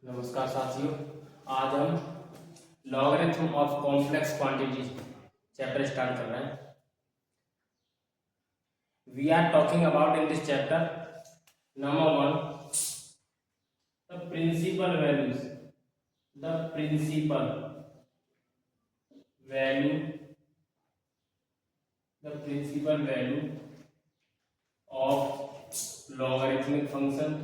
नमस्कार साथियों। आज हम logarithm of complex quantity chapter start कर रहे हैं। We are talking about in this chapter number 1 the principal values the principal value the principal value of logarithmic function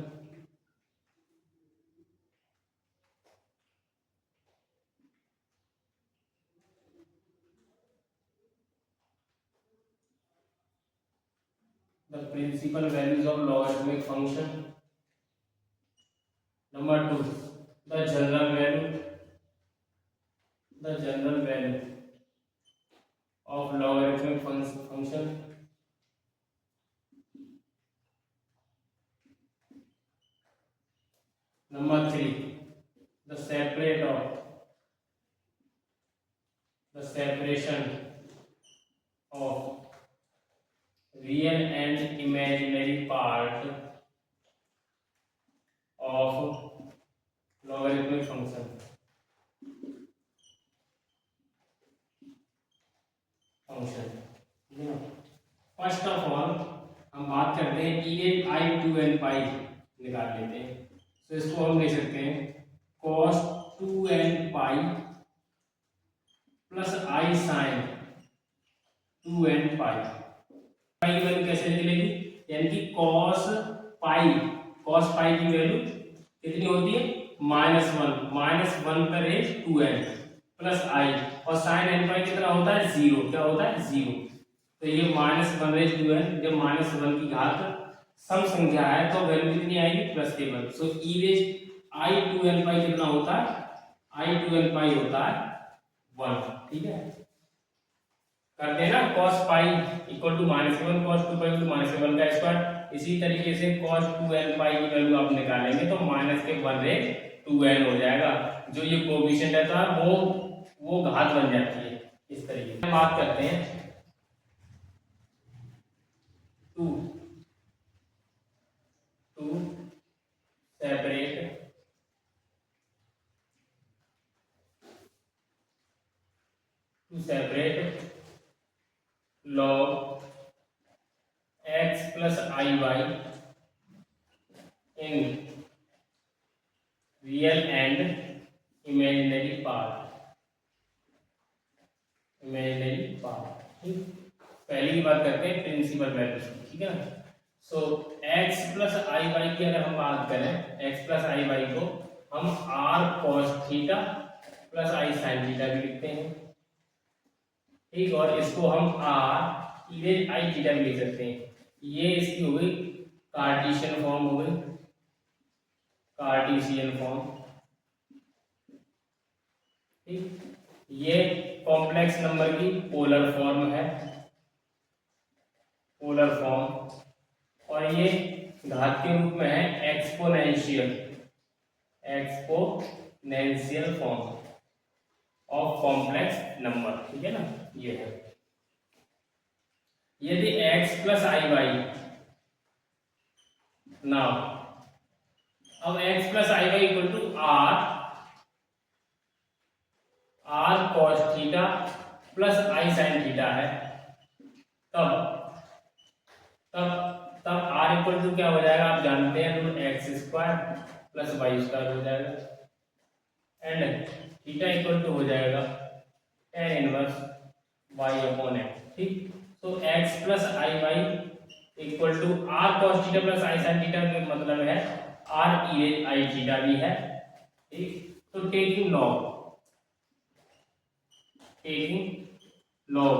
the principal values of logarithmic function. Number 2 the general value of logarithmic function. Number 3 the separation of real and imaginary part of logarithmic function. First of all हम बात करते हैं e I to N पाई निकाल लेते हैं। तो इसको हम ले सकते हैं cos 2n pi plus i sine 2n पाई। पाई की वैल्यू कैसे निकलेगी, यानी कि cos पाई की वैल्यू कितनी होती है -1 का रेज 2n प्लस आई, और साइन n पाई कितना होता है 0। क्या होता है 0। तो ये -1 रेज 2n, जब -1 की घात सम संख्या है तो वैल्यू कितनी आएगी +1। सो e रेज आई 2n पाई कितना होता है, आई 2n पाई होता है 1। ठीक है, कर देना cos pi equal to -1 cos 2 pi equal to -1 का स्क्वायर। इसी तरीके से cos 2n पाई की वैल्यू आप निकालेंगे तो -1 रेज 2n हो जाएगा। जो ये कोएफिशिएंट रहता है वो घात बन जाती है। इस तरीके से बात करते हैं 2 separate log x plus iy in real and imaginary part। पहली की बात करते हैं प्रिंसिपल वैल्यूज की, ठीक है ना। सो x प्लस आई वाई की अगर हम बात करें, x प्लस आई वाई को हम r cos theta plus i sine theta भी लिखते हैं, ठीक। और इसको हम r इमेज आई थीटा भी लिख सकते हैं। ये इसकी हो गई कार्टेशियन फॉर्म, हो गई कार्टेशियन फॉर्म, ठीक। ये कॉम्प्लेक्स नंबर की पोलर फॉर्म है, पोलर फॉर्म। और ये घात के रूप में है exponential form of complex number, ठीक है ना। ये है यदि x plus i y, now अब x plus i y equal to r cos theta plus i sine theta है, तब r इक्वल टू क्या हो जाएगा, आप जानते हैं root x square plus y square हो जाएगा, एंड थीटा इक्वल टू हो जाएगा tan inverse y upon x, ठीक। तो x plus i y equal to r cos theta plus i sine theta का मतलब है r e आई थीटा भी है, ठीक। तो taking log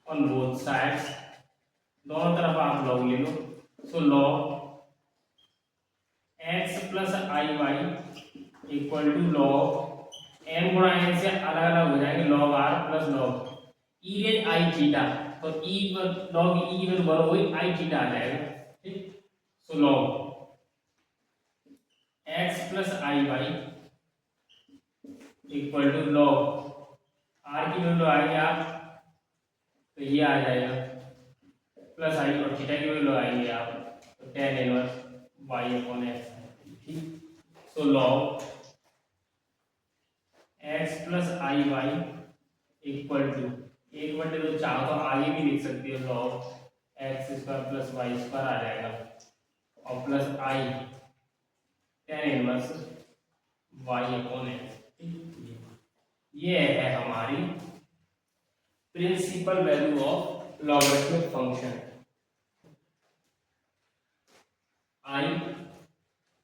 on both sides, दोनों तरफ आप log ले लो। So log x plus i y equal to log m गुणा n से अलग अलग हो जाएंगे, log r plus log e raise i theta, तो log e बराबर वही आई थीटा आ जाएगा, ठीक। So log x plus i y equal to log r की वैल्यू आएगी आप, तो ये आ जाएगा प्लस आई, और थीटा की वैल्यू आएंगे आप तो tan inverse y upon x, ठीक। तो log x plus i y equal to, एक बटे तो चाहो तो आगे भी लिख सकती हो, log x square plus y square आ जाएगा और plus i tan inverse y upon x. ये है हमारी principal value of logarithmic function. I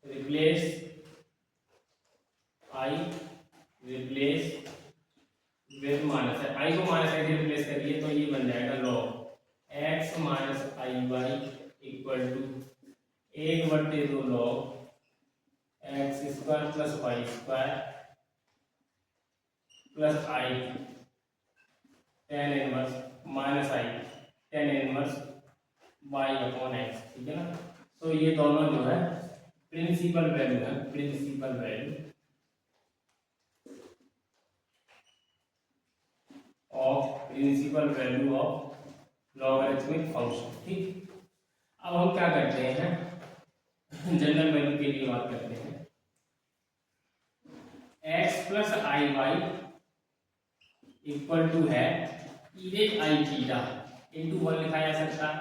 replace with minus है, आई को माइनस आई से रिप्लेस करिए तो ये बन जाएगा log x minus i y equal to एक बटे दो log x square plus y square plus i tan inverse minus i tan inverse y upon x. ठीक है ना। तो ये दोनों जो है प्रिंसिपल वैल्यू है, principal value of logarithmic function. ठीक, अब हम क्या करते हैं, जनरल वैल्यू के लिए बात करते हैं। X plus i y equal to है e raise i theta into one लिखा जा सकता है,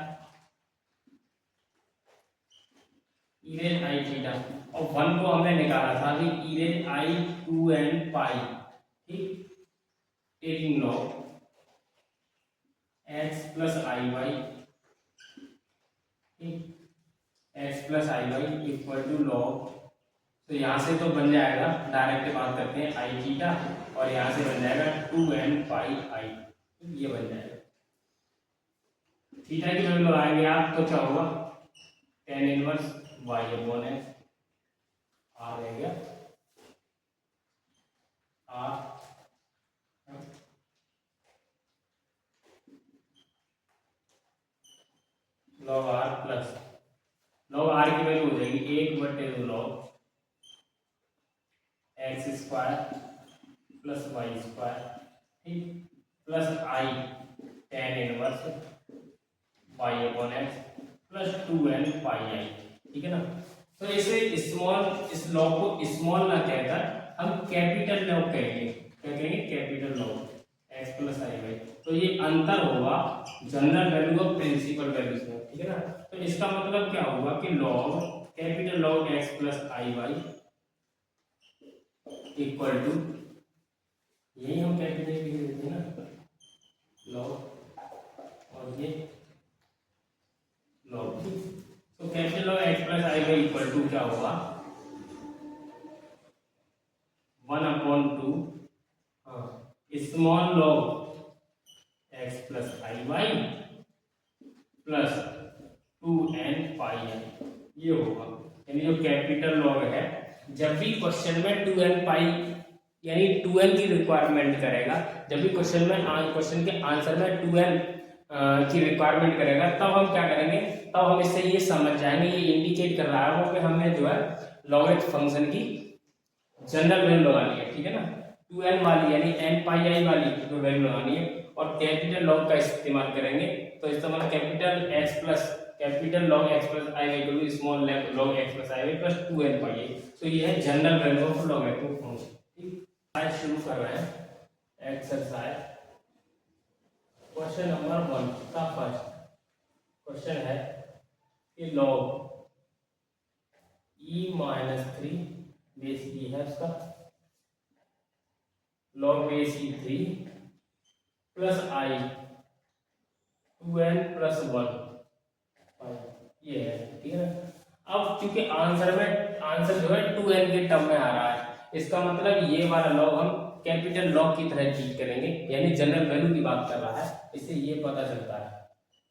इरेज आई थीटा, और वन को हमने निकाला था कि इरेज आई 2n पाई। ठीक, taking log x plus i y, x plus i y equal to log, तो यहाँ से तो बन जाएगा, डायरेक्ट बात करते हैं आई थीटा, और यहाँ से बन जाएगा 2n पाई आई, ये बन जाएगा। थीटा की वैल्यू लगाएंगे आप तो क्या होगा, tan inverse y upon x आ रहेगा r, log r plus log r की वैल्यू हो जाएगी एक बटे दो log x square plus y square, ठीक, plus i tan inverse y upon x plus 2n pi i. ठीक है ना। तो इसे स्मॉल, इस लॉग को स्मॉल ना कहकर हम कैपिटल लॉग कहेंगे। क्या कहेंगे, capital log x plus i Y. तो ये अंतर होगा जनरल वैल्यू और प्रिंसिपल वैल्यूज में। ठीक है ना। तो इसका मतलब क्या होगा कि log capital log x plus i y equal to, यही हम कैपिटल लिख देते हैं ना, लॉग और ये लॉग। तो capital log x plus i y equal to क्या होगा, 1/2 small log x plus i y plus 2n pi i, ये होगा। यानी जो कैपिटल लॉग है, जब भी क्वेश्चन में 2n पाई यानी 2n की रिक्वायरमेंट करेगा, जब भी क्वेश्चन के आंसर में 2n की रिक्वायरमेंट करेगा, तब हम क्या करेंगे, तब हम इससे ये समझ जाएंगे, ये इंडिकेट कर रहा है वो कि हमें जो है लॉगरिथम फंक्शन की जनरल वैल्यू लगानी है। ठीक है ना। 2n वाली यानी n पाई आई वाली तो वैल्यू लगानी है, और कैपिटल लॉग का इस्तेमाल करेंगे। तो इस्तेमाल capital log x plus i y equal to small log x plus i y plus 2n pi i. तो ये है general value of logarithmic function. ठीक, आज शुरू कर रहे हैं एक्सरसाइज क्वेश्चन नंबर 1 का फर्स्ट क्वेश्चन है कि लॉग e माइनस 3 बेस ई है उसका, लॉग बेस ई 3 प्लस आई 2n प्लस 1, ये है। ठीक है ना। अब क्योंकि आंसर जो है 2n के टर्म में आ रहा है, इसका मतलब ये वाला लॉग हम कैपिटल लॉग की तरह ट्रीट करेंगे, यानी जनरल वैल्यू की बात कर रहा है, इससे ये पता चलता है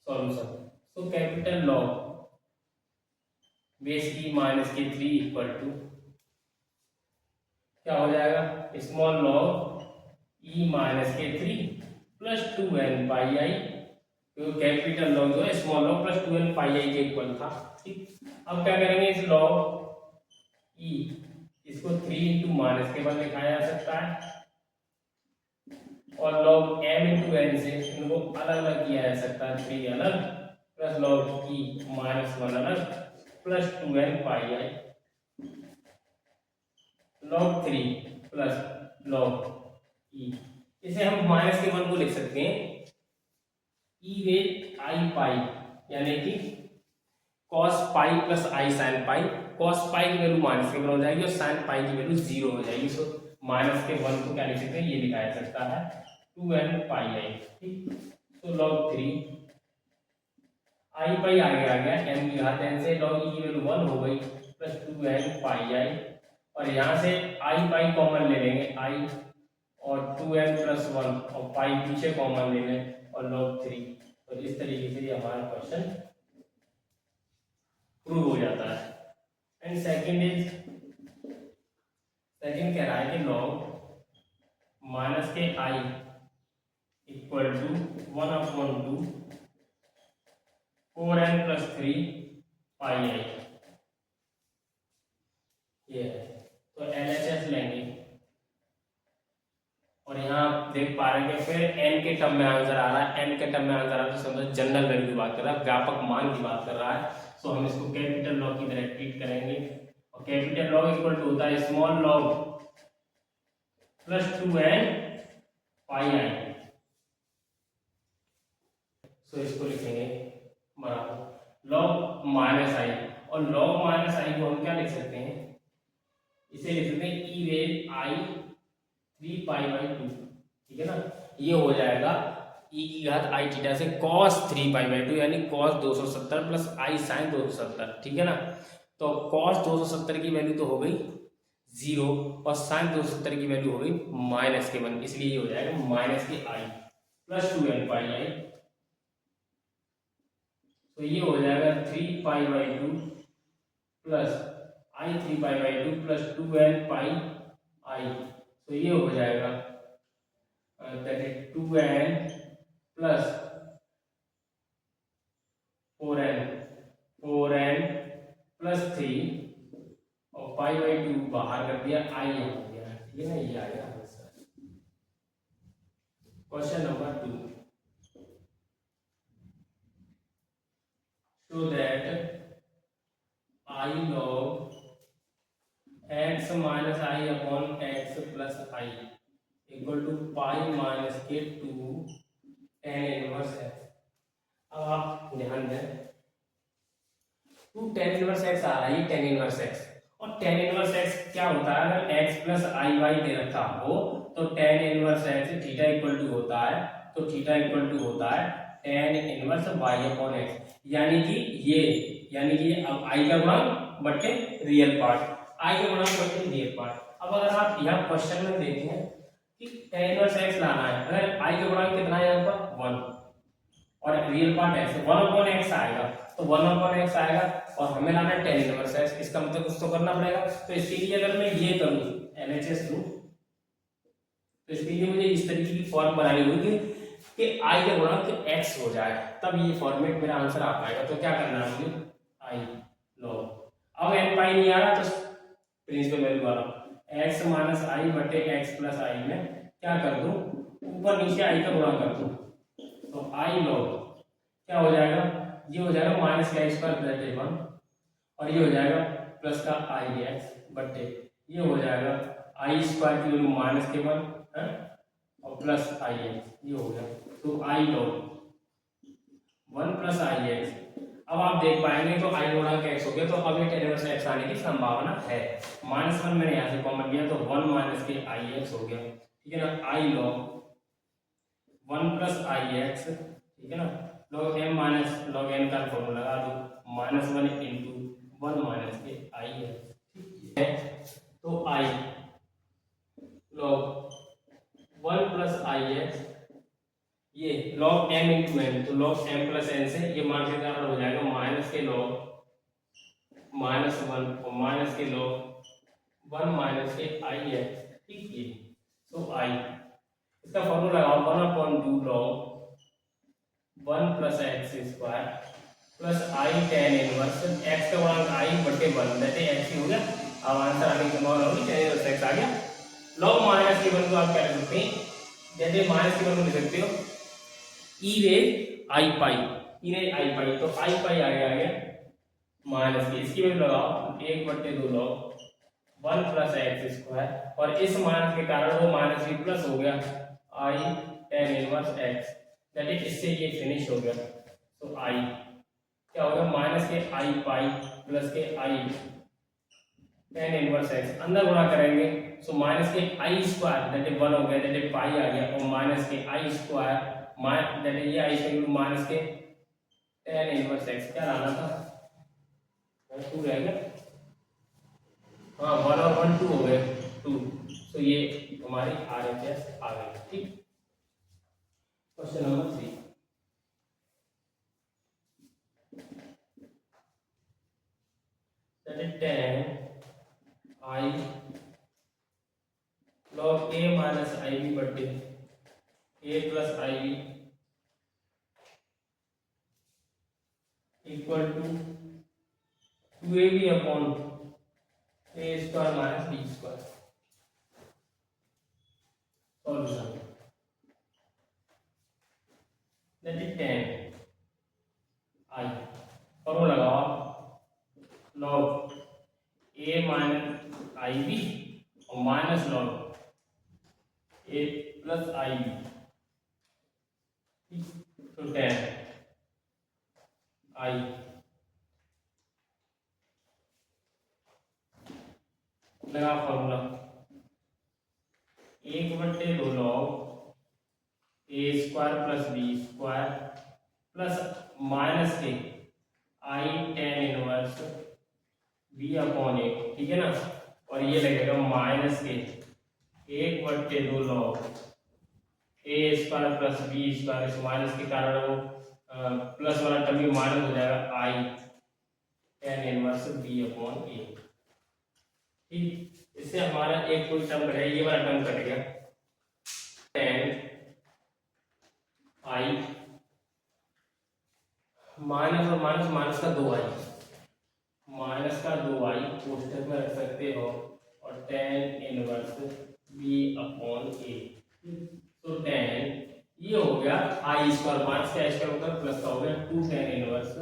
सॉल्यूशन। तो capital log base E minus के 3 इक्वल टू क्या हो जाएगा, स्मॉल लॉग ई माइनस के 3 प्लस 2n पाई आई, तो कैपिटल लॉग जो है small log plus 2n pi आई के इक्वल था। ठीक, अब क्या करेंगे, इस लॉग ई इसको 3 इंटू माइनस के बाद लिखा जा सकता है, और लॉग m इंटू n से इनको अलग अलग किया जा सकता है, 3 अलग प्लस लॉग ई माइनस 1 अलग प्लस 2n पाई आई। log 3 plus log e। इसे हम माइनस के 1 को लिख सकते हैं e रेज आई पाई, यानी कि cos pi plus i sine pi. cos पाई की वैल्यू माइनस के 1 हो जाएगी और साइन पाई की वैल्यू 0 हो जाएगी। सो माइनस के 1 को क्या लिख सकते हैं, ये लिखा जा सकता है 2n पाई आई। ठीक, तो log 3 आई पाई आगे आ गया m की घात n से, log e की वैल्यू 1 हो गई प्लस 2n पाई आई, और यहाँ से आई पाई कॉमन ले लेंगे आई, और 2n प्लस 1 और पाई पीछे कॉमन ले लें और log 3। तो इस तरीके से ये हमारा क्वेश्चन प्रूव हो जाता है। एंड सेकंड कह रहा है कि log माइनस के आई equal to 1/2 4n plus 3 pi i, ये है। तो LHS लेंगे और यहाँ आप देख पा रहे हैं कि फिर n के टर्म में आंसर आ रहा है। n के टर्म में आंसर आ रहा है तो समझो जनरल वैल्यू की बात कर रहा है, व्यापक मान की बात कर रहा है। सो हम इसको कैपिटल लॉग की तरह ट्रीट करेंगे, और कैपिटल लॉग इक्वल टू होता है small log plus 2n pi आई। सो इसको लिखेंगे बराबर लॉग माइनस आई, और लॉग माइनस आई को हम क्या लिख सकते हैं, इसे लिख सकते हैं ई रेज आई 3 पाई बाई 2। ठीक है ना, ये हो जाएगा e की घात आई थीटा से cos 3 पाई बाई 2, यानी cos 270 प्लस आई साइन 270। ठीक है ना, तो cos 270 की वैल्यू तो हो गई 0 और साइन 270 की वैल्यू हो गई माइनस के 1, इसलिए ये हो जाएगा माइनस के आई प्लस 2n पाई आई। तो ये हो जाएगा 3 पाई by 2 plus I 3 pi by 2 plus 2n pi i. तो ये हो जाएगा that is 2n plus 4n plus 3 और पाई बाई 2 बाहर कर दिया, आई यहाँ हो गया। ठीक है ना, ये आ गया answer. Question number 2, show that I log x minus I upon x plus I equal to pi minus के 2 tan इनवर्स x। अब आप ध्यान दें, 2 tan इनवर्स x आ रहा है, ये tan इनवर्स x, और tan इनवर्स x क्या होता है, अगर x प्लस आई वाई दे रखा हो तो tan inverse x theta equal to होता है, तो थीटा इक्वल टू होता है tan inverse y upon x, यानी कि अब i का गुणांक बटे रियल पार्ट, i का गुणांक बटे रियल पार्ट। अब अगर आप यहाँ क्वेश्चन में देखें कि tan इनवर्स x लाना है, अगर i का गुणांक कितना है यहाँ पर 1 और रियल पार्ट x 1/x आएगा, तो 1/x आएगा और हमें लाना है tan इनवर्स x, इसका मतलब कुछ तो करना पड़ेगा। तो इसके लिए अगर मैं ये करूँ LHS लूँ, तो इसके लिए मुझे इस तरीके की फॉर्म बनानी होगी कि i का गुणांक x हो जाए, तब ये फॉर्मेट मेरा आंसर आ पाएगा। तो क्या करना है मुझे, i log, अब n पाई नहीं आ रहा तो प्रिंसिपल वैल्यू वाला x माइनस आई बटे x प्लस आई में क्या कर दूं, ऊपर नीचे i का गुणा कर दूं, तो i log क्या हो जाएगा, ये हो जाएगा माइनस का स्क्वायर प्लस 1, और ये हो जाएगा प्लस का आई एक्स बटे ये हो जाएगा आई स्क्वायर की वैल्यू माइनस के 1 और प्लस आई एक्स, ये हो गया। तो आई log 1 प्लस आई एक्स, अब आप देख पाएंगे तो आई गुणा एक्स हो गया, तो अब ये tan इनवर्स एक्स आने की संभावना है। -1 मैंने यहाँ से कॉमन लिया तो 1 माइनस के आई एक्स हो गया। ठीक है ना, आई log 1 प्लस आई एक्स, ठीक है ना, log m minus log n का फॉर्मूला लगा दो, -1 इंटू 1 माइनस के आई एक्स। ठीक है, तो आई log 1 प्लस आई एक्स, ये log m इंटू n, तो log m प्लस n से ये मान से क्या हो जाएगा माइनस के log -1 और माइनस के log 1 माइनस के आई एक्स। ठीक है, तो आई इसका फॉर्मूला लगाओ 1/2 log 1 plus x square plus i tan inverse x का गुणांक आई बटे 1 दैट इज x ही हो गया। अब आंसर आने की संभावना होगी tan इनवर्स x आ गया। log माइनस के 1 को आप क्या लिख सकते हैं, जैसे माइनस के 1 को लिख सकते हो ई रेज आई पाई, ई रेज आई पाई, तो आई पाई आ गया माइनस के, इसकी वैल्यू लगाओ 1/2 log one plus x square, और इस माइनस के कारण वो माइनस भी प्लस हो गया i tan inverse x, that is इससे ये फिनिश हो गया। तो आई क्या हो गया, माइनस के आई पाई प्लस के आई टेन इनवर्स एक्स, अंदर गुणा करेंगे सो माइनस के आई स्क्वायर दैट इज वन हो गया, दैट इज पाई आ गया, और माइनस के आई स्क्वायर दैट इज ये आई स्क्वायर माइनस के टेन इनवर्स एक्स, क्या लाना था, टू रहेगा, हाँ वन और वन टू हो गए, टू, तो ये हमारी RHS आ गई। ठीक, question number 3, that is 10 i log a minus ib बटे a plus ib equal to 2ab upon a square minus b square. Solution that is 10 i, formula लगाओ log a माइनस ib और minus log a plus ib, तो 10 i लगा formula, एक बट्टे दो log a square plus b square plus minus के i tan inverse b upon a, ठीक है ना, और ये लगेगा माइनस के एक बट्टे दो log a square plus b square, इस माइनस के कारण वो प्लस वाला टर्म भी माइनस हो जाएगा i tan inverse b upon a. ठीक, इससे हमारा एक कोई टर्म कटेगा, ये वाला टर्म कटेगा, टेन आई माइनस और माइनस, माइनस का दो आई, माइनस का दो आई कोष्टक में रख सकते हो, और tan inverse b upon a, तो टेन ये हो गया आई स्क्वायर, माइनस का स्क्वायर होता है प्लस का हो गया two tan inverse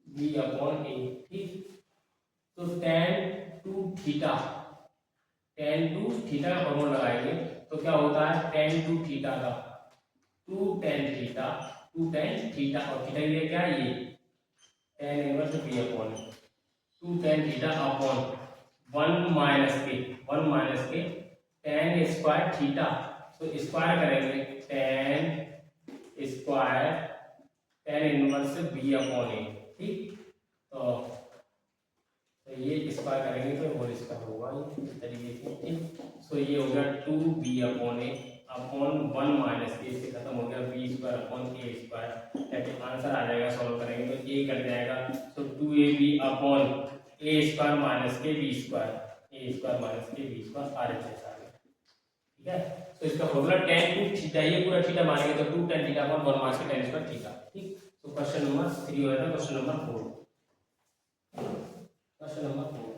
b upon a. ठीक, तो tan two theta, tan two theta का फॉर्मूला लगाएंगे तो क्या होता है, टेन टू थीटा का two tan theta, two tan theta, और थीटा ये क्या है, ये tan inverse b upon two tan theta upon one minus के टेन स्क्वायर थीटा, तो स्क्वायर करेंगे tan square tan inverse b upon a. ठीक, तो ये स्क्वायर करेंगे तो होल स्क्वायर होगा इस तरीके से। ठीक, सो ये हो गया two b upon a upon one minus के, इससे खत्म हो गया b square upon a square, ताकि आंसर आ जाएगा, सॉल्व करेंगे तो ए कट जाएगा, तो two a b upon a square minus के b square, a square minus के बी स्क्वायर RHS आ गया। ठीक है, तो इसका फॉर्मूला टेन टू थीटा, ये पूरा थीटा मानेंगे तो two tan theta upon one minus के टेन स्क्वायर थीटा। ठीक, तो क्वेश्चन नंबर 3 हो जाएगा। Question number 4, question number 4,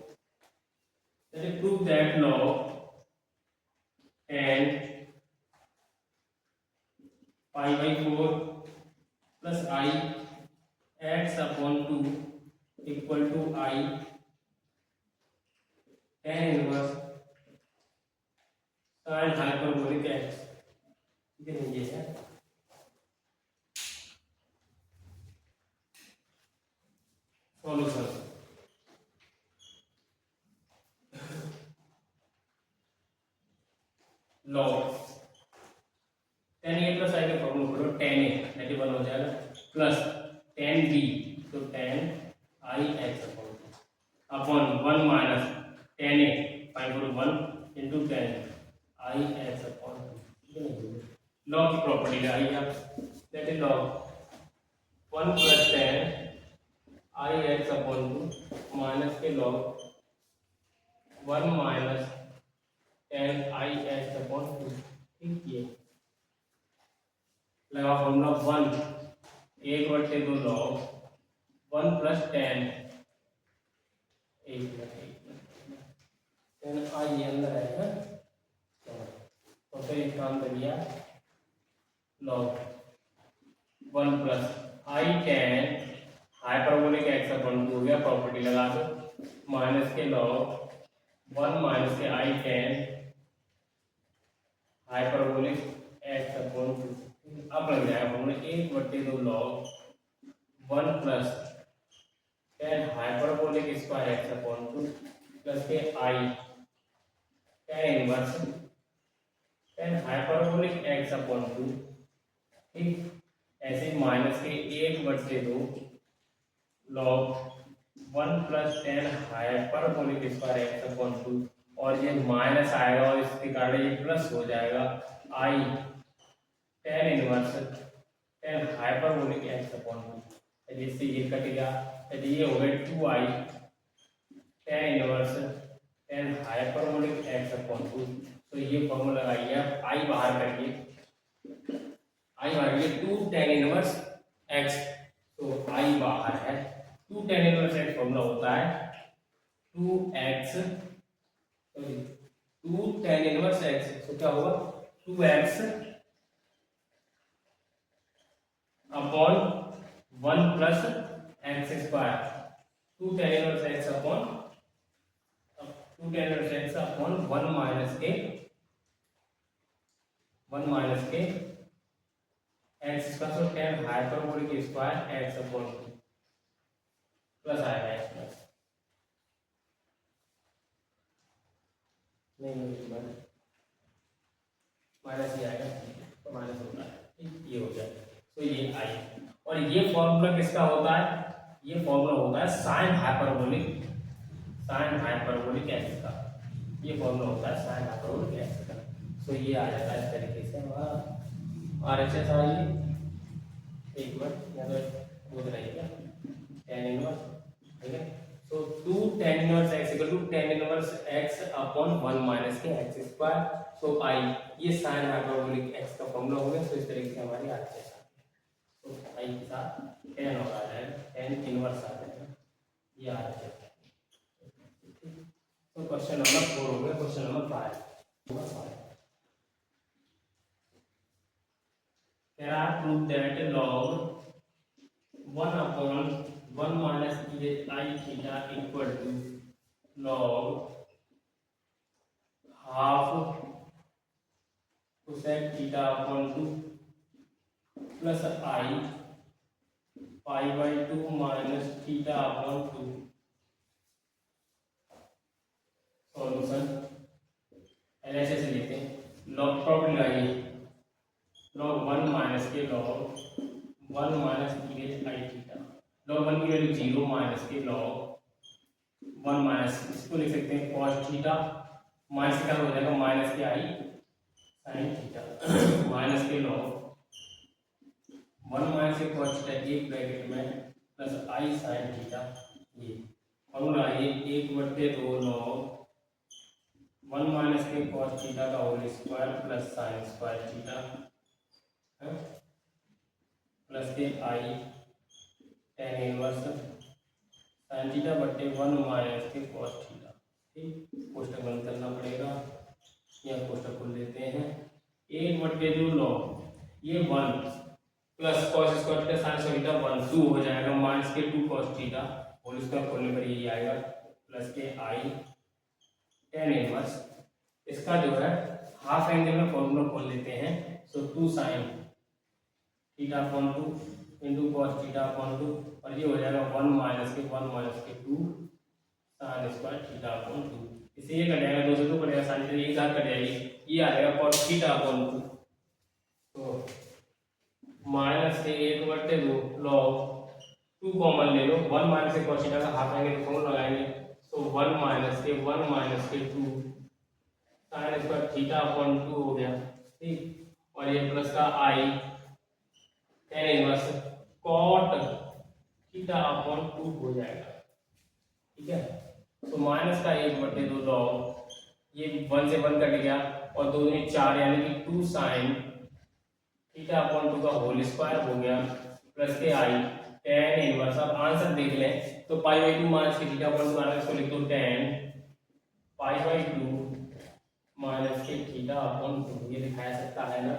that is prove that log and pi by 4 plus I x upon 2 equal to I tan inverse sin hyperbolic x, ठीक है, ये है solution. Log tan a plus i का formula करो, tan a that is one हो जाएगा plus tan b, तो tan i x upon one minus tan a five four one into tan i x upon log की property लगाइए आप, that is log one plus tan i x upon two minus के log one minus tan i x upon two. ठीक, ये लगा formula one, एक बटे दो लॉग वन प्लस टेन, एक टेन आई ये अंदर आएगा, तो फिर एक काम करिए, log one plus i ten hyperbolic x upon two हो गया, प्रॉपर्टी लगा दो, माइनस के लॉग 1 माइनस के i ten hyperbolic x upon two. अब लग जाएगा formula 1/2 log 1 plus tan hyperbolic square x upon two plus के i tan inverse tan hyperbolic x upon two. ठीक, ऐसे माइनस के 1/2 log 1 plus tan hyperbolic square x upon two, और ये minus आएगा और इसके कारण ये प्लस हो जाएगा i tan inverse tan hyperbolic x upon two. जिससे ये कट गया, यदि ये हो गए 2i tan inverse tan hyperbolic x upon two. तो ये फॉर्मूला लगाइए आप, आई बाहर करिए, आई बाहर करिए 2 टेन इनवर्स एक्स। तो आई बाहर है, 2 टेन इनवर्स एक्स फॉर्मूला होता है 2x, sorry 2 tan inverse x. तो क्या होगा 2x upon 1 plus x square, 2 tan inverse x upon 2 tan inverse x upon 1 minus के एक्स स्क्वायर। तो ten hyperbolic square x upon two plus आएगा x plus नहीं minus ही आएगा, तो minus होता है, ये हो जाएगा। तो ये आई, और ये फॉर्मूला किसका होता है, ये फॉर्मूला होता है साइन हाइपरबोलिक एक्स का। ये फॉर्मूला होता है साइन हाइपरबोलिक एक्स का। तो ये आ जाता है इस तरीके से हमारा आर एच एस आइए एक मिनट या तो बोल रही टेन इनवर्स, ठीक है। तो 2 tan inverse x equal to tan inverse x upon 1 minus के एक्स स्क्वायर। सो आई, ये साइन हाइपरबोलिक एक्स का फॉर्मूला हो गया। तो इस तरीके से हमारी आर एच एस तो आई के साथ टेन और आ जाएगा, टेन इनवर्स आ जाएगा, ये आ जाएगा। तो क्वेश्चन नंबर 4 हो गया। क्वेश्चन नंबर 5 कह रहा prove that log 1 upon 1 minus i theta equal to log half cosec theta upon 2 plus i pi by 2 minus theta upon 2। Solution ऐसे से लेते हैं, लॉग प्रॉपर्टी लगाइए, लॉग 1 माइनस के log 1 minus i theta, log 1 की value 0 minus के log 1 minus, इसको लिख सकते हैं कॉस थीटा, माइनस का हो जाएगा माइनस के आई साइन थीटा माइनस के लॉग 1 माइनस के कॉस थीटा एक ब्रैकेट में प्लस आई साइन थीटा। ये फॉर्मूला ये 1/2 लॉग 1 माइनस के कॉस थीटा का whole square plus sine square theta plus के i tan inverse sine theta बट्टे 1 माइनस के कॉस थीटा। ठीक, कोष्टक बंद करना पड़ेगा, या कोष्टक खोल लेते हैं। 1/2 लॉग ये 1 plus cos square theta sine square theta 1 2 हो जाएगा माइनस के 2 कॉस थीटा होल स्क्वायर खोलने पर यही आएगा प्लस के आई टेन इनवर्स। इसका जो है हाफ एंगल में फॉर्मूला खोल लेते हैं। सो 2 sine theta upon 2 into cos theta upon 2, और ये हो जाएगा 1 माइनस के 2 साइन स्क्वायर थीटा अपॉन 2। इससे ये कट जाएगा, 2 से 2 कटेगा, साइन थीटा एक साथ कट जाएगी, ये आ जाएगा कॉस थीटा अपॉन 2। तो माइनस के 1/2 लॉग 2 कॉमन ले लो, 1 माइनस के कॉस थीटा का हाफ एंगल फॉर्मूला लगाएंगे। तो 1 माइनस के 2 साइन स्क्वायर थीटा अपॉन 2 हो गया। ठीक, और ये प्लस का i tan inverse cot theta upon 2 हो जाएगा। ठीक है, तो माइनस का 1/2 लॉग ये 1 से 1 कट गया, और 2 दूनी 4 यानी कि 2 साइन थीटा अपॉन 2 का होल स्क्वायर हो गया प्लस के आई टेन इनवर्स। अब आंसर देख लें, तो पाई बाई 2 माइनस के थीटा अपॉन 2 आना, इसको लिख दो 10 पाई बाई 2 माइनस के थीटा अपॉन 2। ये दिखाया सकता है ना,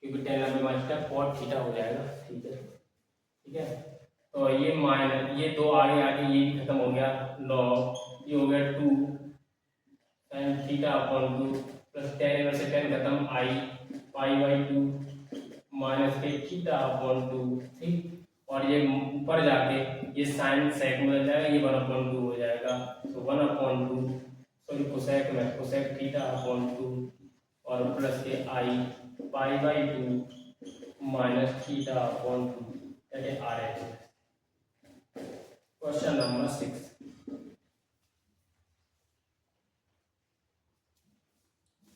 क्योंकि 10 लंबे माइनस का कॉट थीटा हो जाएगा। ठीक है, ठीक है। तो ये माइनस ये 2 आगे आगे ये भी खत्म हो गया, लॉग ये हो गया 2 sine theta upon 2 plus tan inverse से टेन खत्म आई पाई बाई 2 माइनस के थीटा अपॉन 2, ठीक। और ये ऊपर जाके ये साइन सेक में हो जाएगा, ये 1/2 हो जाएगा, तो 1/2 सॉरी कोसेक में कोसेक थीटा अपॉन 2 और प्लस के i pi by 2 minus theta upon 2 that is R H. Question number 6,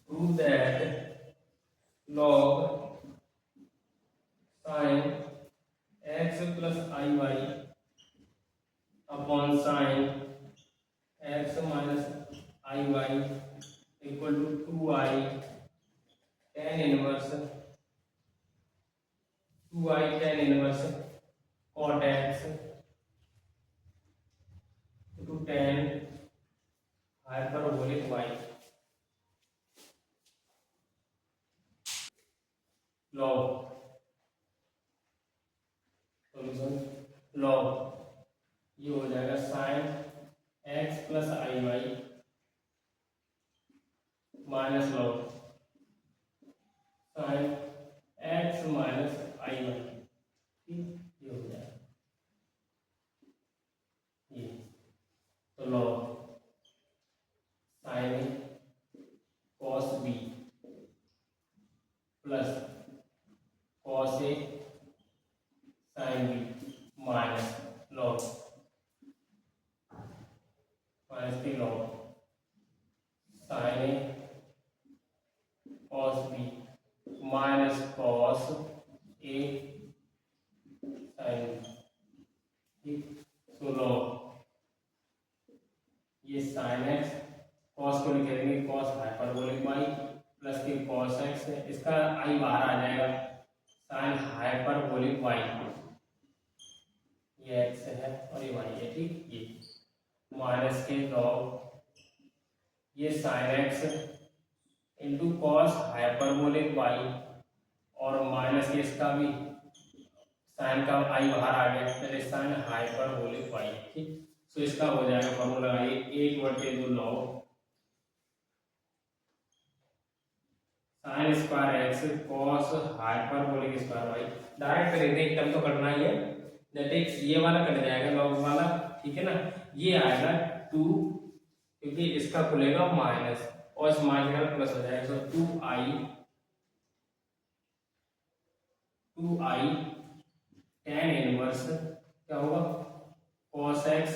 prove that log sin x plus iy upon sin x minus iy equal to 2i tan inverse 2i tan inverse cot x to tan hyperbolic y log solution log ये हो जाएगा sin x plus i y minus log sin x minus i y, ठीक। ये हो जाएगा ये, तो log sin cos b plus cos a sin b minus log minus के log sin a cos b minus cos a sin b, ठीक। तो log ये sin x cos को लिख देंगे cos हाइपरबोलिक y प्लस के cos x, इसका i बाहर आ जाएगा sin हाइपरबोलिक y, ये x है और ये y है, ठीक। ये माइनस के log ये sin x into cos hyperbolic y और माइनस के इसका भी साइन का आई बाहर आ गया, पहले साइन हाइपरबोलिक y, ठीक। तो इसका हो जाएगा फॉर्मूला लगाइए 1/2 log sine square x cos hyperbolic square y. Direct करेंगे, एक टर्म तो करना ही है, दैट इज ये वाला कट जाएगा लॉग वाला, ठीक है ना। ये आएगा 2 क्योंकि इसका खुलेगा माइनस और इस माइनस का प्लस हो जाएगा, तो 2i tan इनवर्स क्या होगा cos x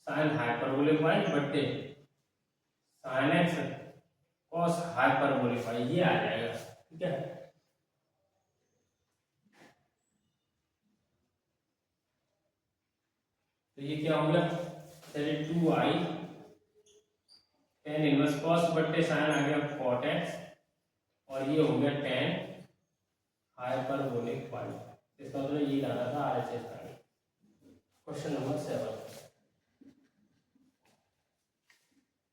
sin hyperbolic y बटे sin x cos hyperbolic y, ये आ जाएगा, ठीक है। तो ये क्या हो गया, चलिए 2i tan इनवर्स cos बटे sin आ गया cot x और ये हो गया tan हाइपरबोलिक y, इसका मतलब ये लाना था RHS का। Question number 7,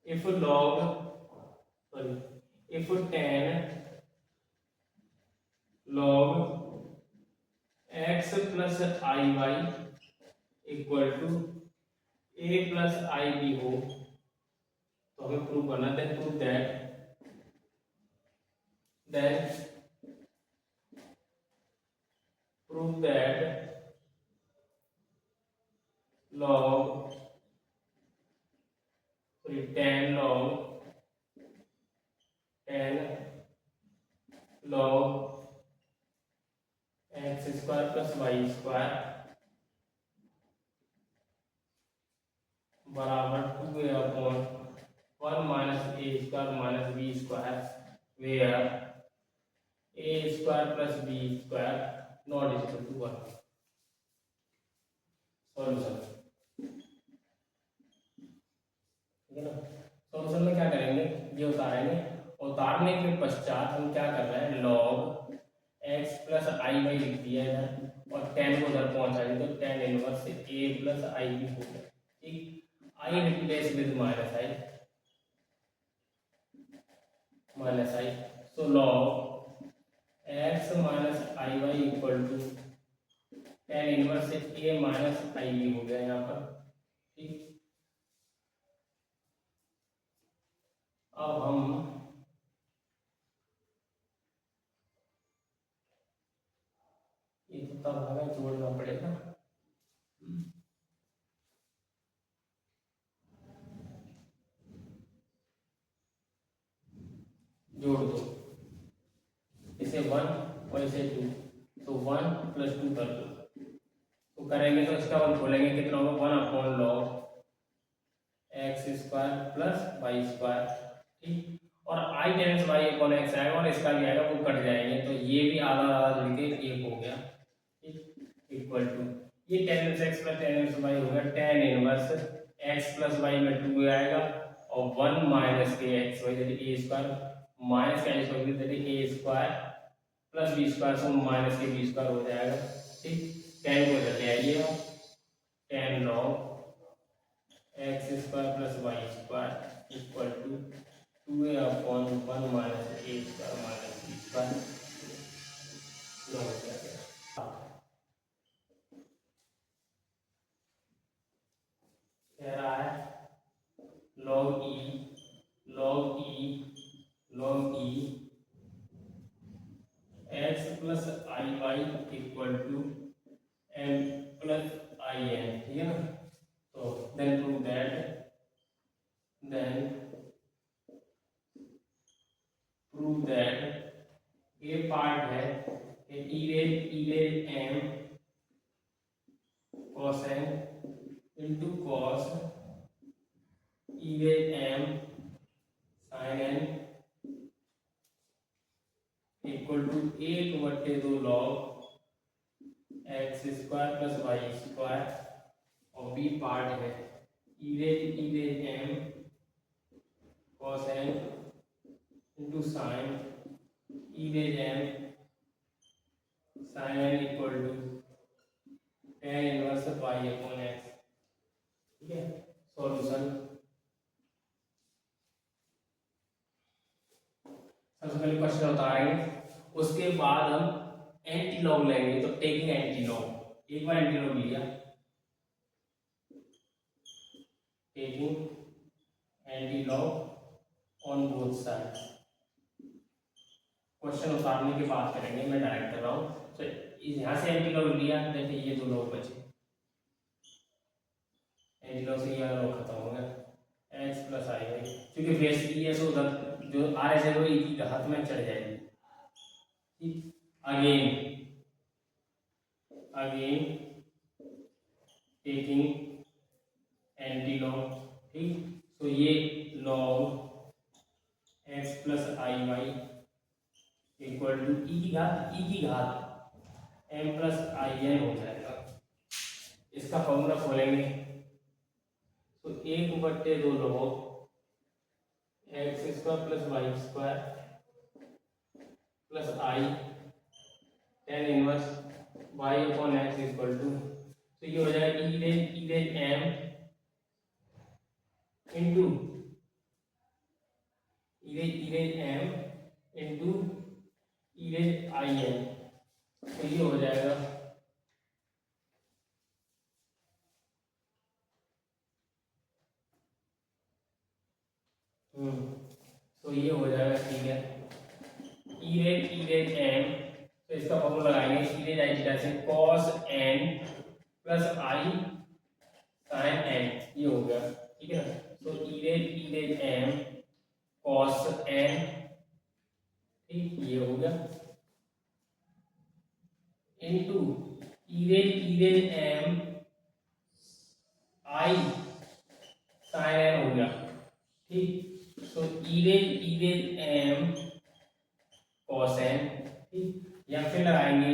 if tan log x plus iy equal to a plus i b हो, तो हमें प्रूव करना है, prove that log tan log x square plus y square बराबर 2a अपॉन 1 minus a square minus b square where a square plus b square not equal to 1। Solution, ठीक है ना। सॉल्यूशन में क्या करेंगे, ये उतारेंगे, उतारने के पश्चात हम क्या कर रहे हैं, log x plus i Y लिख दिया इधर और tan को उधर पहुंचाएंगे, तो tan inverse a plus i भी हो गया, ठीक। I replace with minus i, so log x minus i y equal to tan inverse a minus i भी हो गया यहाँ पर, ठीक। अब हम ये तो तब हमें जोड़ना पड़ेगा। जोड़ दो इसे 1 और इसे 2, तो 1 + 2 कर दो। तो करेंगे तो इसका 1 खोलेंगे, कितना होगा 1/log x² + y²। ठीक, और i टेंस y/x आएगा और इसका भी आएगा, वो कट जाएंगे, तो ये भी आधा आधा जुड़ के 1 हो गया। ठीक, इक्वल टू ये tan x + tan y हो गया, tan इनवर्स x + y में 2 आएगा और 1 - kxy a² माइनस का स्क्वायर a² + b² से माइनस के b² हो जाएगा। ठीक, tan को इधर ले आइए, tan log x² + y² equal to 2a/1 - a² - b² हो जाएगा। कह रहा है log e x + iy equal to m + in, ठीक है ना। तो देन प्रूव दैट ये पार्ट है e m cos n into cos e m sin n equal to 1/2 log x² + y² और b पार्ट है e m cos n into sin e m sin n equal to tan inverse y/x। ठीक है, solution सबसे पहले question उतारेंगे, उसके बाद हम एंटी लॉग लेंगे। तो टेकिंग एंटी लॉग, एक बार एंटी लॉग लिया, taking anti log on both side. Question उतारने के बाद करेंगे, मैं डायरेक्ट कर रहा हूँ। तो यहाँ से एंटी लॉग लिया, देखिए ये 2 लॉग बचे, एंटी लॉग से ये लॉग खत्म हो गया, x + i, क्योंकि बेस ई है तो उधर जो r है वो e की घात में चढ़ जाएगी। ठीक, अगेन टेकिंग एंटी लॉग। ठीक, तो ये log x + iy equal to e की घात m + in हो जाएगा। इसका फॉर्मूला खोलेंगे, तो 1/2 log x² + y² + i tan inverse y/x equal to, तो ये हो जाएगा e m into m into in, तो ये हो जाएगा तो ये हो जाएगा, ठीक है, m, तो इसका फॉर्मूला लगाएंगे i से cos n + i sin n, ये हो गया। ठीक है, तो m cos n, ठीक, ये हो गया, into m i sin n हो गया। ठीक, तो m cos n, ठीक, या फिर लगाएंगे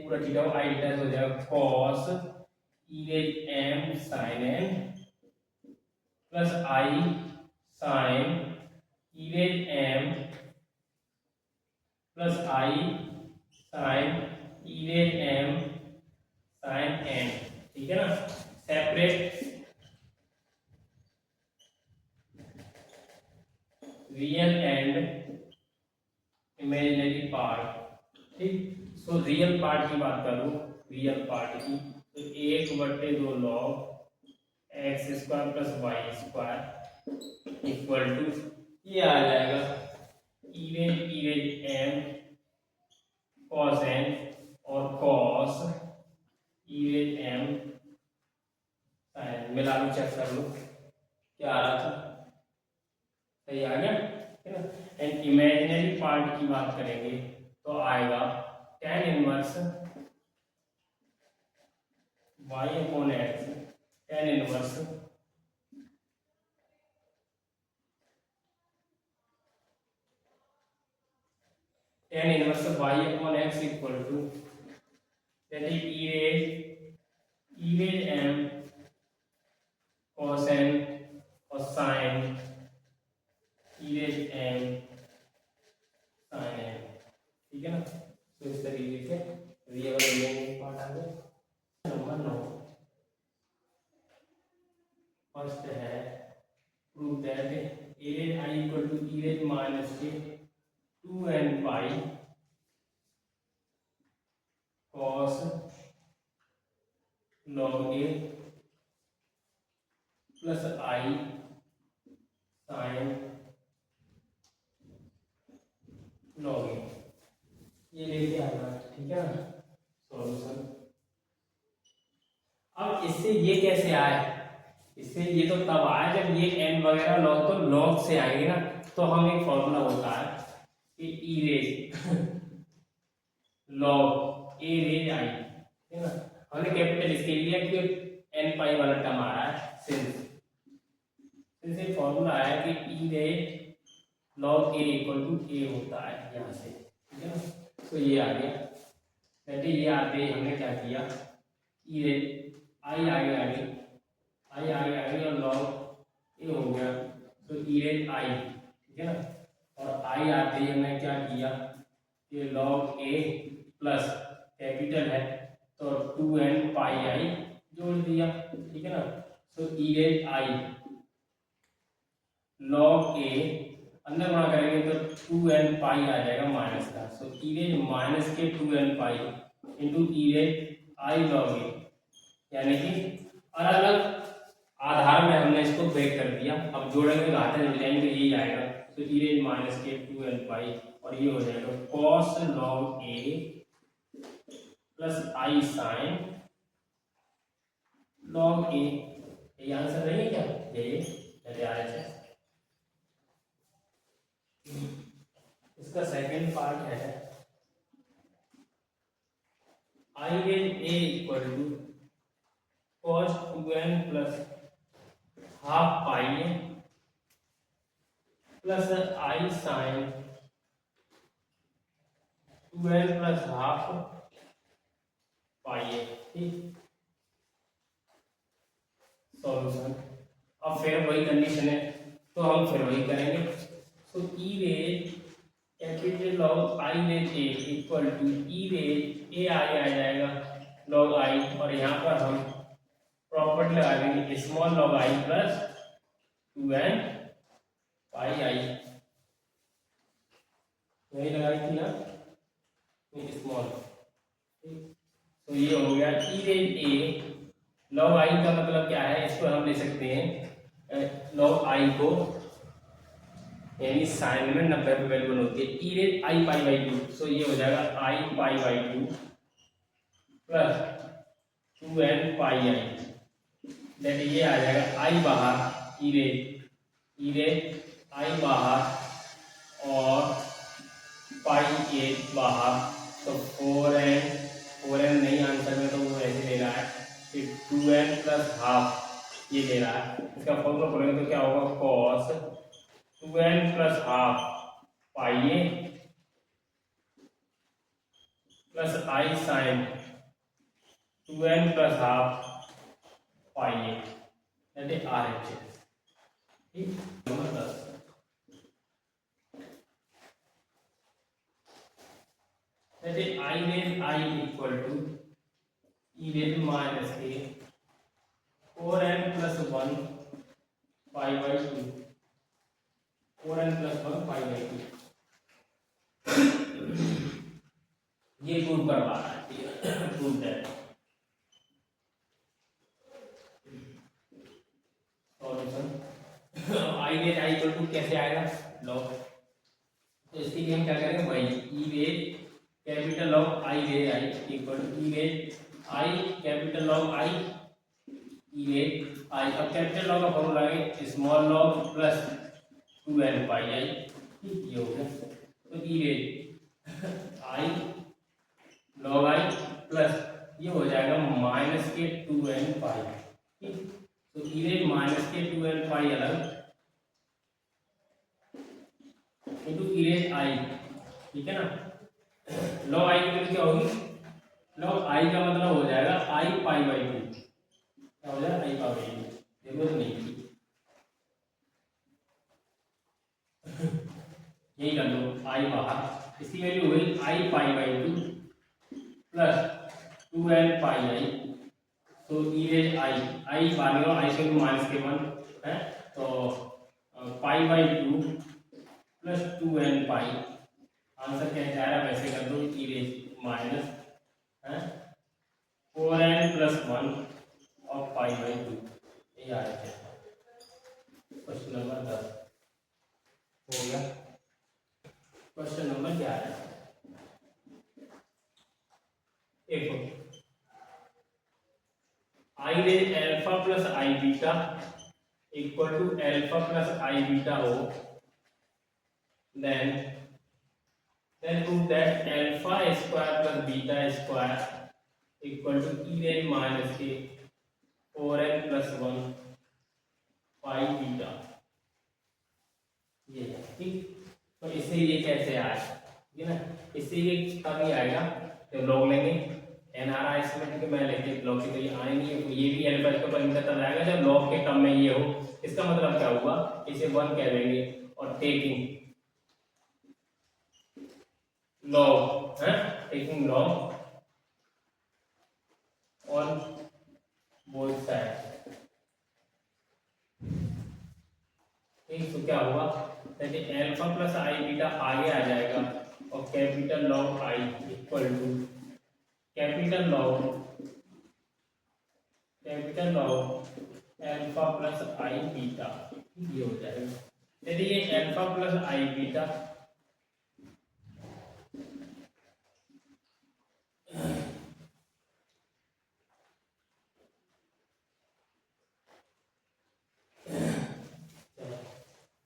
पूरा थीटा आई थीटा हो जाएगा cos m sin n plus i sin m plus i sin m sin n। ठीक है ना, separate real and imaginary part. ठीक, सो रियल पार्ट की बात करूं, रियल पार्ट की, तो 1/2 log x² + y² equal to, ये आ जाएगा इरेज एन कॉस एन और कॉस इरेज एम साइन। मिला लो, चेक कर लो क्या आ रहा था, सही आ गया है ना। एंड इमेजिनरी पार्ट की बात करेंगे तो आएगा tan inverse y upon x, tan inverse y upon x equal to that is e raised m cos n और sin e raised m sin n, ठीक है ना। तो इस तरीके से रियल और रियल पार्ट आ गया। नंबर 9 फर्स्ट है prove that a raised I equal to e raised minus के 2n पाई cos log a plus I sin log a, ये लेके आना, ठीक है ना सॉल्यूशन। अब इससे ये कैसे आए, इससे ये तो तब आया जब ये n वगैरह लॉग तो लॉग से आएंगे ना। तो हम एक फॉर्मूला होता है कि e raise log a raise i, है ना। हमने कैपिटल इसके लिए कि n पाई वाला टर्म आ रहा है सिंस ये फॉर्मूला है कि e raise log a equal to a होता है यहाँ से, ठीक है ना। तो ये आ गया, कहते ये आते ही हमने क्या किया, e रेज आई आगे और लॉग ए हो गया तो e रेज आई, ठीक है ना। और आई आते ही हमने क्या किया कि लॉग ए प्लस कैपिटल है तो 2n पाई आई जोड़ दिया, ठीक है ना। तो e रेज आई लॉग ए अंदर गुणा करेंगे तो 2n पाई आ जाएगा माइनस का। सो e रेज माइनस के 2n pi into e raise i log a, यानी कि अलग अलग आधार में हमने इसको ब्रेक कर दिया। अब जोड़ेंगे तो घाते मिल जाएंगे, यही आएगा। तो e रेज माइनस के 2n पाई और ये हो जाएगा cos log a plus i sine log a। ये आंसर नहीं है क्या, ये आ रहा है। इसका सेकंड पार्ट है i raise a equal to cos 2n plus half pi plus i sine 2n plus half pi, ठीक सॉल्यूशन। अब फिर वही कंडीशन है तो हम फिर वही करेंगे। तो e raise capital log i raise a equal to e raise a आगे आ जाएगा लॉग आई, और यहाँ पर हम प्रॉपर्टी लगा देंगे small log i plus 2n pi आई, वही लगाई थी ना स्मॉल। तो ये हो गया ई रेज ए लॉग आई का मतलब क्या है, इसको हम ले सकते हैं लॉग आई को, यानी साइन में 90 पे वैल्यू होती है ई रेज आई पाई बाई 2। सो ये हो जाएगा i pi by 2 plus 2n pi i, that ये आ जाएगा आई बाहर ई रेज आई बाहर और पाई ए बाहर। तो 4n नहीं आंसर में, तो वो ऐसे ले रहा है कि 2n प्लस हाफ ये ले रहा है। इसका फॉर्मूला बोलेंगे तो क्या होगा, cos 2n plus half pi a plus i sine 2n plus half pi a, that is RHS, ठीक। Number 10 that is i raise i equal to e raise minus k 4n plus 1 pi by 2, 4n plus 1 pi by 2। ये prove करवा रहा है, prove that solution. I raise i equal to कैसे कैसे आएगा log, तो इसके लिए हम क्या करेंगे भाई e raise capital of i raise i equal to e raise i capital of i e raise i. अब कैपिटल लॉग का फॉर्मूला है small log plus 2n pi i, ये हो गया। तो e raise i log i plus ये हो जाएगा माइनस के 2n पाई, ठीक। तो ई रेज माइनस के 2n पाई अलग इंटू ई रेज आई, ठीक है ना। लॉग आई की वैल्यू क्या होगी, लॉग आई का मतलब हो जाएगा आई पाई बाई 2, क्या हो जाएगा आई पाई बाई 2, जरूरत नहीं थी यही कर लो आई बाहर, इसकी वैल्यू हुई i pi by 2 plus 2n pi i. तो ई रेज आई बाहर निकालो, आई से माइनस के 1 है, तो पाई by 2 plus 2n pi, answer क्या जा रहा है वैसे कर दो ई रेज माइनस 4n प्लस 1 और पाई बाई 2, ये आ रहा है। क्वेश्चन नंबर 10 हो गया। क्वेश्चन नंबर 11 देखो, i raise alpha plus i beta equal to alpha plus i beta हो, then prove that alpha square plus beta square equal to e raised minus k 4n plus 1 pi beta, ये है, ठीक। तो इससे ये कैसे आया, ठीक है ना, इससे ये तभी आएगा जब लॉग लेंगे एनआरआई इसमें मैं लेके लॉग के लिए आए नहीं, ये भी अल्फा इसका परिमित तब आएगा जब लॉग के टर्म में ये हो। इसका मतलब क्या हुआ, इसे 1 कह देंगे और टेकिंग लॉग है, taking log on both side, ठीक। तो क्या हुआ, अल्फा प्लस आई बीटा आगे आ जाएगा और capital log i equal to capital log alpha plus i beta, ये हो जाएगा। यदि ये अल्फा प्लस आई बीटा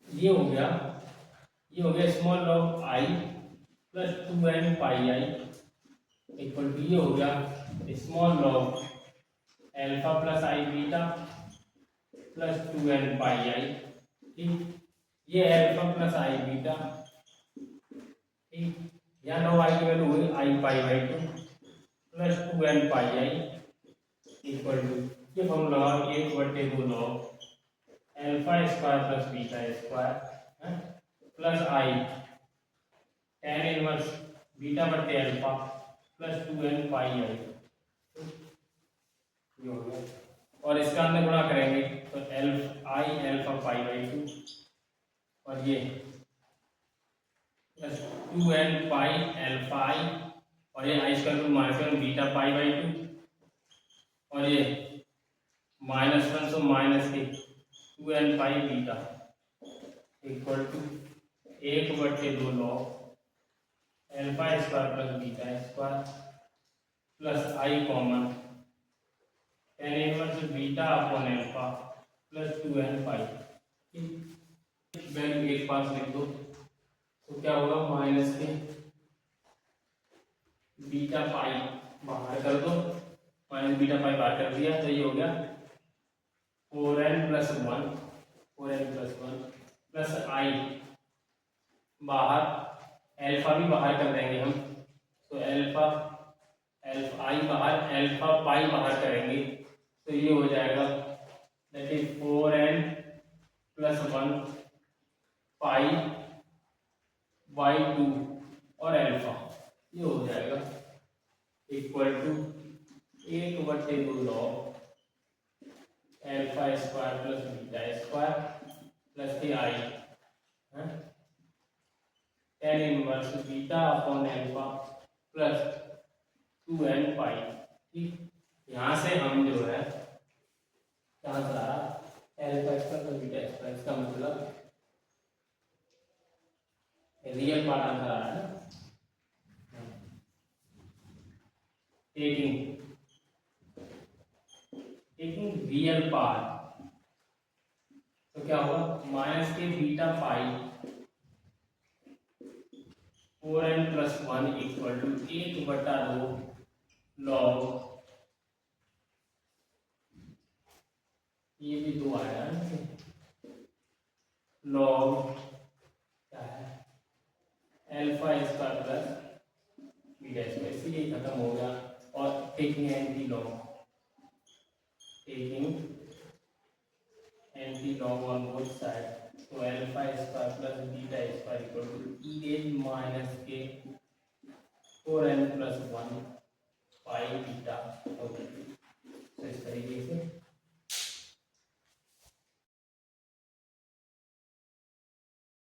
ये हो गया small log i plus 2n pi i equal to ये हो गया small log alpha plus i beta plus 2n pi i, ठीक। ये अल्फा प्लस आई बीटा, ठीक। यहाँ लॉग आई की वैल्यू हुई i pi by 2 plus 2n pi i equal to ये formula 1/2 log alpha square plus beta square plus i tan inverse beta बटे alpha plus 2n pi i, ये हो गया। और इसका अंदर गुणा करेंगे तो आई अल्फा पाई बाई 2 और ये plus 2n pi alpha i और ये i square minus 1 beta pi by 2 और ये -1 तो माइनस के 2n pi beta equal to 1/2 log alpha square plus beta square plus i common tan inverse beta upon alpha plus 2n pi, value एक पास लिख दो तो क्या होगा माइनस के बीटा पाई बाहर कर दो, माइनस बीटा पाई बाहर कर दिया तो ये हो गया 4n प्लस 1 प्लस आई बाहर अल्फा भी बाहर कर देंगे हम, तो अल्फा आई बाहर अल्फा पाई बाहर करेंगे तो ये हो जाएगा that is 4n plus 1 pi by 2 और अल्फा, ये हो जाएगा equal to 1/2 log alpha square plus beta square plus के i tan inverse beta upon alpha plus 2n pi, ठीक। यहाँ से हम जो है क्या सारा alpha square plus beta square, इसका मतलब रियल पार्ट आंसर आ रहा है ना। टेकिंग टेकिंग रियल पार्ट, तो क्या होगा माइनस के beta pi 4n+1 equal to 1/2 log, ये भी 2 आया ना, लॉग क्या है alpha square plus beta square, इसीलिए खत्म हो गया। और taking anti log, taking anti log on both side, तो alpha square plus beta square equal to e⁻⁻⁻⁻⁻⁻⁻⁻⁻⁻⁻⁻⁻⁻⁻⁻⁻⁻⁻⁻⁻⁻⁻⁻⁻⁻